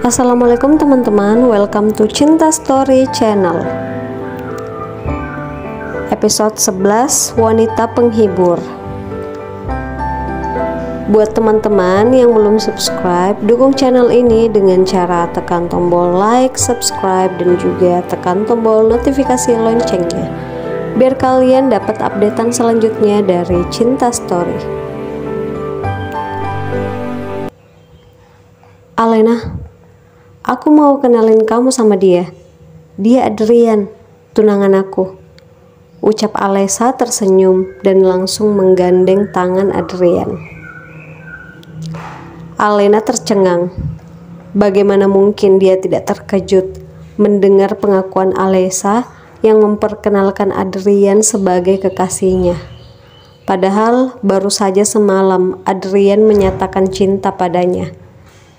Assalamualaikum teman-teman, welcome to Cinta Story Channel. Episode 11, Wanita Penghibur. Buat teman-teman yang belum subscribe, dukung channel ini dengan cara tekan tombol like, subscribe, dan juga tekan tombol notifikasi loncengnya, biar kalian dapat updatean selanjutnya dari Cinta Story. Alena, aku mau kenalin kamu sama dia. Dia Adrian, tunangan aku. Ucap Alesa tersenyum dan langsung menggandeng tangan Adrian. Alena tercengang. Bagaimana mungkin dia tidak terkejut mendengar pengakuan Alesa yang memperkenalkan Adrian sebagai kekasihnya. Padahal baru saja semalam Adrian menyatakan cinta padanya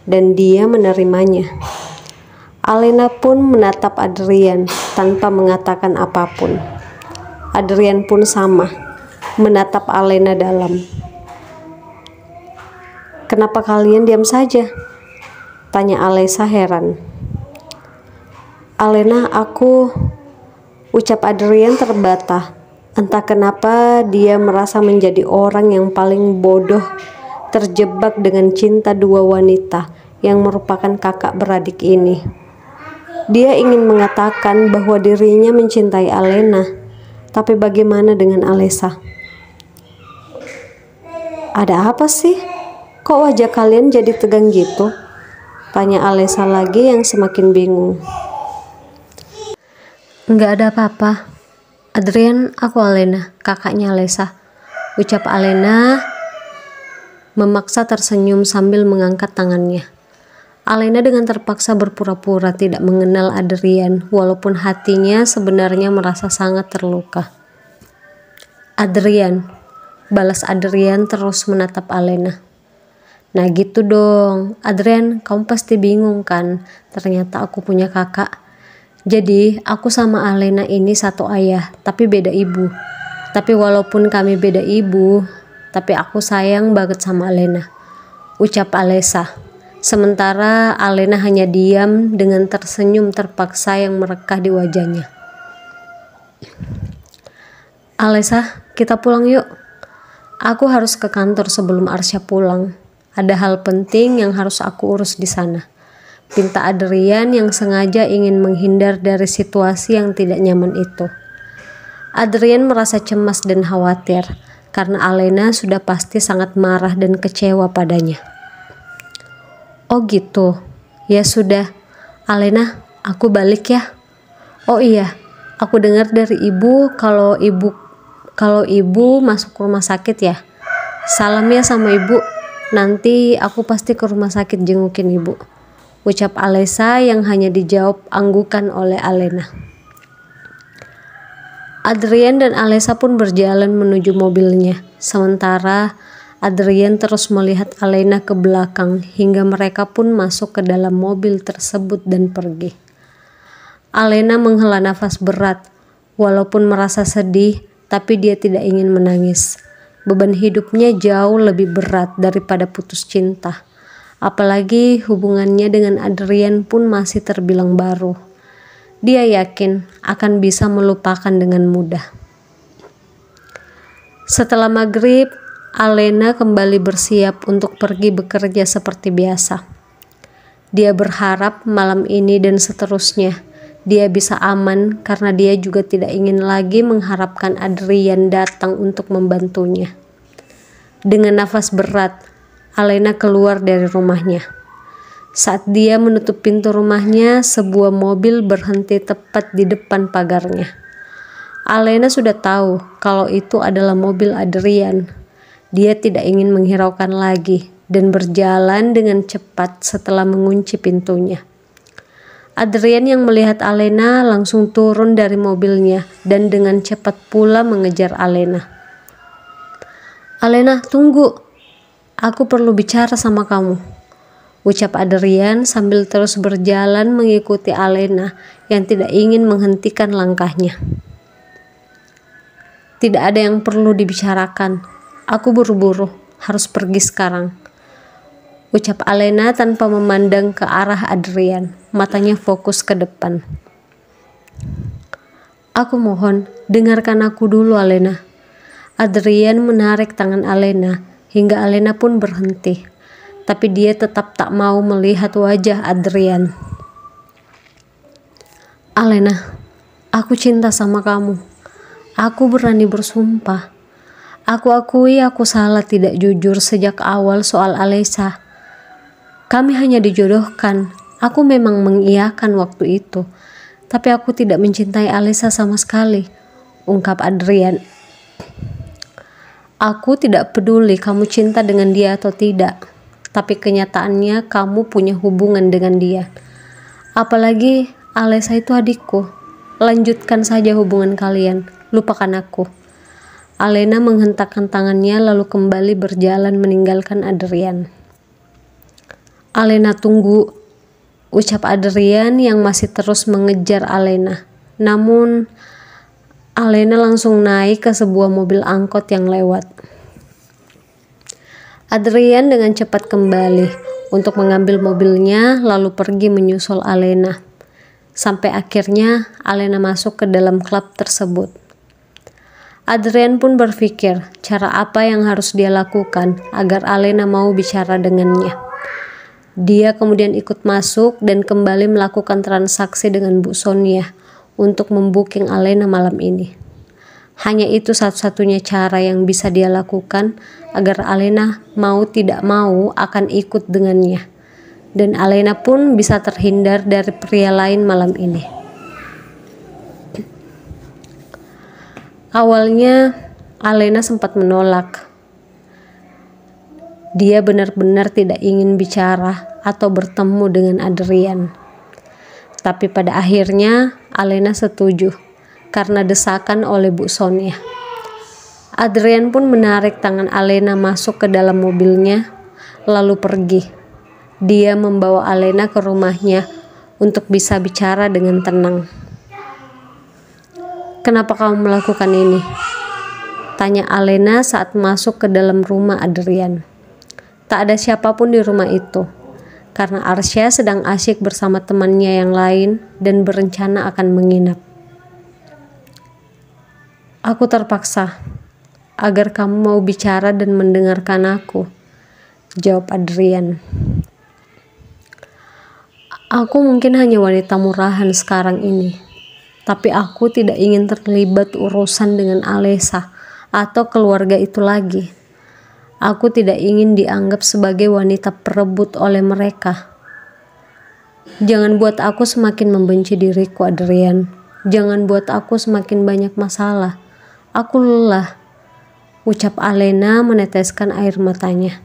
dan dia menerimanya. Alena pun menatap Adrian tanpa mengatakan apapun. Adrian pun sama, menatap Alena dalam. "Kenapa kalian diam saja?" tanya Alesa heran. "Alena, ucap Adrian terbata. Entah kenapa dia merasa menjadi orang yang paling bodoh, terjebak dengan cinta dua wanita yang merupakan kakak beradik ini. Dia ingin mengatakan bahwa dirinya mencintai Alena, tapi bagaimana dengan Alesa? "Ada apa sih? Kok wajah kalian jadi tegang gitu?" tanya Alesa lagi yang semakin bingung. "Enggak ada apa-apa. Adrian, aku Alena, kakaknya Alesa," ucap Alena memaksa tersenyum sambil mengangkat tangannya. Alena dengan terpaksa berpura-pura tidak mengenal Adrian, walaupun hatinya sebenarnya merasa sangat terluka. "Adrian," balas Adrian terus menatap Alena. "Nah gitu dong, Adrian, kamu pasti bingung kan? Ternyata aku punya kakak. Jadi aku sama Alena ini satu ayah, tapi beda ibu. Tapi walaupun kami beda ibu, tapi aku sayang banget sama Alena," ucap Alesa. Sementara Alena hanya diam dengan tersenyum terpaksa yang merekah di wajahnya. "Alesa, kita pulang yuk. Aku harus ke kantor sebelum Arsya pulang. Ada hal penting yang harus aku urus di sana," pinta Adrian yang sengaja ingin menghindar dari situasi yang tidak nyaman itu. Adrian merasa cemas dan khawatir karena Alena sudah pasti sangat marah dan kecewa padanya. "Oh gitu, ya sudah. Alena, aku balik ya. Oh iya, aku dengar dari ibu kalau ibu masuk rumah sakit ya. Salam ya sama ibu. Nanti aku pasti ke rumah sakit jengukin ibu," ucap Alesa yang hanya dijawab anggukan oleh Alena. Adrian dan Alesa pun berjalan menuju mobilnya, sementara Adrian terus melihat Alena ke belakang hingga mereka pun masuk ke dalam mobil tersebut dan pergi. Alena menghela nafas berat, walaupun merasa sedih, tapi dia tidak ingin menangis. Beban hidupnya jauh lebih berat daripada putus cinta. Apalagi hubungannya dengan Adrian pun masih terbilang baru. Dia yakin akan bisa melupakan dengan mudah. Setelah maghrib, Alena kembali bersiap untuk pergi bekerja seperti biasa. Dia berharap malam ini dan seterusnya dia bisa aman karena dia juga tidak ingin lagi mengharapkan Adrian datang untuk membantunya. Dengan nafas berat, Alena keluar dari rumahnya. Saat dia menutup pintu rumahnya, sebuah mobil berhenti tepat di depan pagarnya. Alena sudah tahu kalau itu adalah mobil Adrian. Dia tidak ingin menghiraukan lagi dan berjalan dengan cepat setelah mengunci pintunya. Adrian yang melihat Alena langsung turun dari mobilnya dan dengan cepat pula mengejar Alena. "Alena, tunggu. Aku perlu bicara sama kamu," ucap Adrian sambil terus berjalan mengikuti Alena yang tidak ingin menghentikan langkahnya. "Tidak ada yang perlu dibicarakan. Aku buru-buru, harus pergi sekarang," ucap Alena tanpa memandang ke arah Adrian. Matanya fokus ke depan. Aku mohon, dengarkan aku dulu, Alena. Adrian menarik tangan Alena hingga Alena pun berhenti. Tapi dia tetap tak mau melihat wajah Adrian. Alena, aku cinta sama kamu. Aku berani bersumpah. Aku akui aku salah tidak jujur sejak awal soal Alesa. Kami hanya dijodohkan. Aku memang mengiyakan waktu itu. Tapi aku tidak mencintai Alesa sama sekali, ungkap Adrian. Aku tidak peduli kamu cinta dengan dia atau tidak. Tapi kenyataannya kamu punya hubungan dengan dia. Apalagi Alesa itu adikku. Lanjutkan saja hubungan kalian. Lupakan aku. Alena menghentakkan tangannya lalu kembali berjalan meninggalkan Adrian. Alena, tunggu, ucap Adrian yang masih terus mengejar Alena. Namun Alena langsung naik ke sebuah mobil angkot yang lewat. Adrian dengan cepat kembali untuk mengambil mobilnya lalu pergi menyusul Alena. Sampai akhirnya Alena masuk ke dalam klub tersebut. Adrian pun berpikir cara apa yang harus dia lakukan agar Alena mau bicara dengannya. Dia kemudian ikut masuk dan kembali melakukan transaksi dengan Bu Sonia untuk membooking Alena malam ini. Hanya itu satu-satunya cara yang bisa dia lakukan agar Alena mau tidak mau akan ikut dengannya. Dan Alena pun bisa terhindar dari pria lain malam ini. Awalnya Alena sempat menolak. Dia benar-benar tidak ingin bicara atau bertemu dengan Adrian. Tapi pada akhirnya Alena setuju karena desakan oleh Bu Sonia. Adrian pun menarik tangan Alena masuk ke dalam mobilnya lalu pergi. Dia membawa Alena ke rumahnya untuk bisa bicara dengan tenang. Kenapa kamu melakukan ini? Tanya Alena saat masuk ke dalam rumah Adrian. Tak ada siapapun di rumah itu, karena Arsya sedang asyik bersama temannya yang lain dan berencana akan menginap. Aku terpaksa, agar kamu mau bicara dan mendengarkan aku, jawab Adrian. Aku mungkin hanya wanita murahan sekarang ini. Tapi aku tidak ingin terlibat urusan dengan Alesa atau keluarga itu lagi. Aku tidak ingin dianggap sebagai wanita perebut oleh mereka. Jangan buat aku semakin membenci diriku, Adrian. Jangan buat aku semakin banyak masalah. Aku lelah, ucap Alena meneteskan air matanya.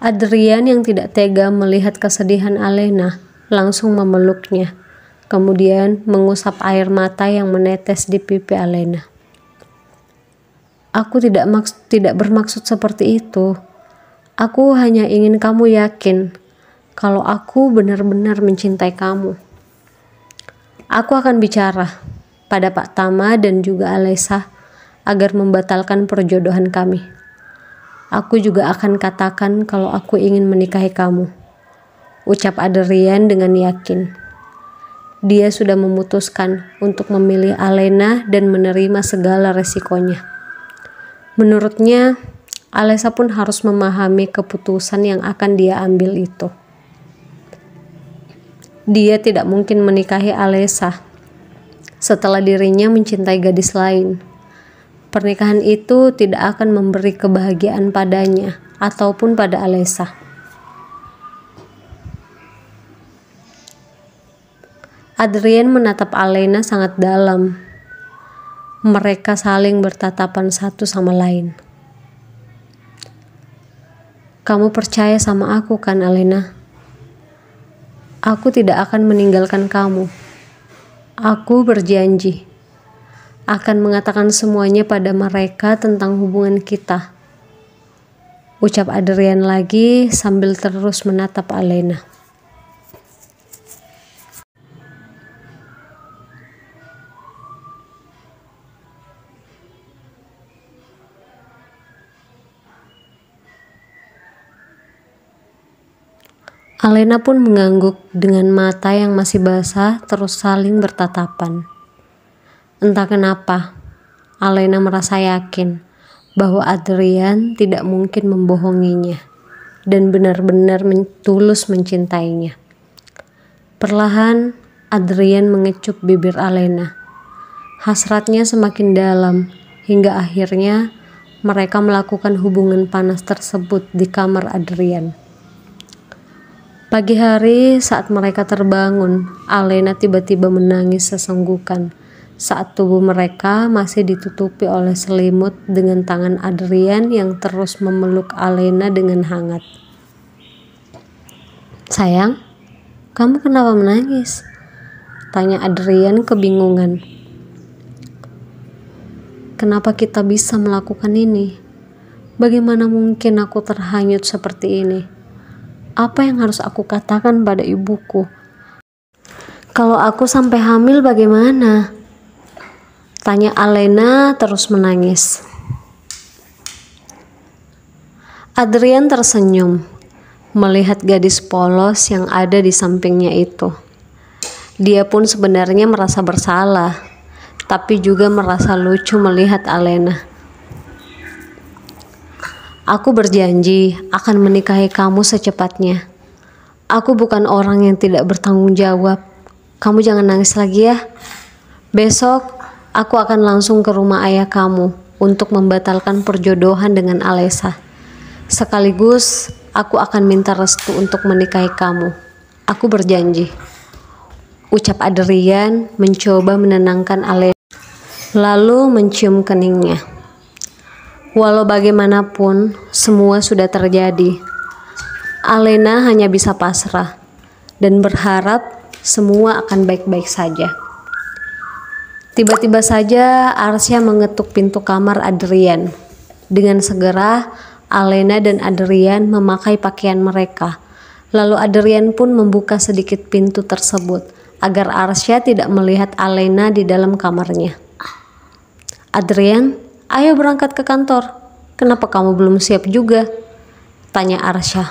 Adrian yang tidak tega melihat kesedihan Alena langsung memeluknya, kemudian mengusap air mata yang menetes di pipi Alena. Aku tidak bermaksud seperti itu. Aku hanya ingin kamu yakin kalau aku benar-benar mencintai kamu. Aku akan bicara pada Pak Tama dan juga Alesa agar membatalkan perjodohan kami. Aku juga akan katakan kalau aku ingin menikahi kamu, ucap Adrian dengan yakin. Dia sudah memutuskan untuk memilih Alena dan menerima segala resikonya. Menurutnya, Alesa pun harus memahami keputusan yang akan dia ambil itu. Dia tidak mungkin menikahi Alesa setelah dirinya mencintai gadis lain. Pernikahan itu tidak akan memberi kebahagiaan padanya ataupun pada Alesa. Adrian menatap Alena sangat dalam. Mereka saling bertatapan satu sama lain. Kamu percaya sama aku kan, Alena? Aku tidak akan meninggalkan kamu. Aku berjanji akan mengatakan semuanya pada mereka tentang hubungan kita, ucap Adrian lagi sambil terus menatap Alena. Alena pun mengangguk dengan mata yang masih basah, terus saling bertatapan. Entah kenapa, Alena merasa yakin bahwa Adrian tidak mungkin membohonginya dan benar-benar tulus mencintainya. Perlahan, Adrian mengecup bibir Alena. Hasratnya semakin dalam hingga akhirnya mereka melakukan hubungan panas tersebut di kamar Adrian. Pagi hari saat mereka terbangun, Alena tiba-tiba menangis sesenggukan saat tubuh mereka masih ditutupi oleh selimut dengan tangan Adrian yang terus memeluk Alena dengan hangat. "Sayang, kamu kenapa menangis?" tanya Adrian kebingungan. "Kenapa kita bisa melakukan ini? Bagaimana mungkin aku terhanyut seperti ini? Apa yang harus aku katakan pada ibuku? Kalau aku sampai hamil bagaimana?" tanya Alena terus menangis. Adrian tersenyum melihat gadis polos yang ada di sampingnya itu. Dia pun sebenarnya merasa bersalah, tapi juga merasa lucu melihat Alena. "Aku berjanji akan menikahi kamu secepatnya. Aku bukan orang yang tidak bertanggung jawab. Kamu jangan nangis lagi ya. Besok aku akan langsung ke rumah ayah kamu untuk membatalkan perjodohan dengan Alesa. Sekaligus aku akan minta restu untuk menikahi kamu. Aku berjanji," ucap Adrian mencoba menenangkan Alena, lalu mencium keningnya. Walau bagaimanapun, semua sudah terjadi. Alena hanya bisa pasrah dan berharap semua akan baik-baik saja. Tiba-tiba saja Arsya mengetuk pintu kamar Adrian. Dengan segera, Alena dan Adrian memakai pakaian mereka. Lalu Adrian pun membuka sedikit pintu tersebut agar Arsya tidak melihat Alena di dalam kamarnya. "Adrian, ayo berangkat ke kantor. Kenapa kamu belum siap juga?" tanya Arsya.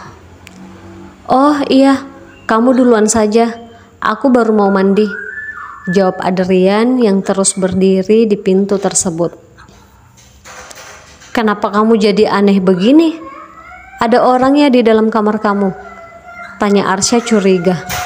"Oh iya, kamu duluan saja. Aku baru mau mandi," jawab Adrian yang terus berdiri di pintu tersebut. "Kenapa kamu jadi aneh begini? Ada orang ya di dalam kamar kamu?" tanya Arsya curiga.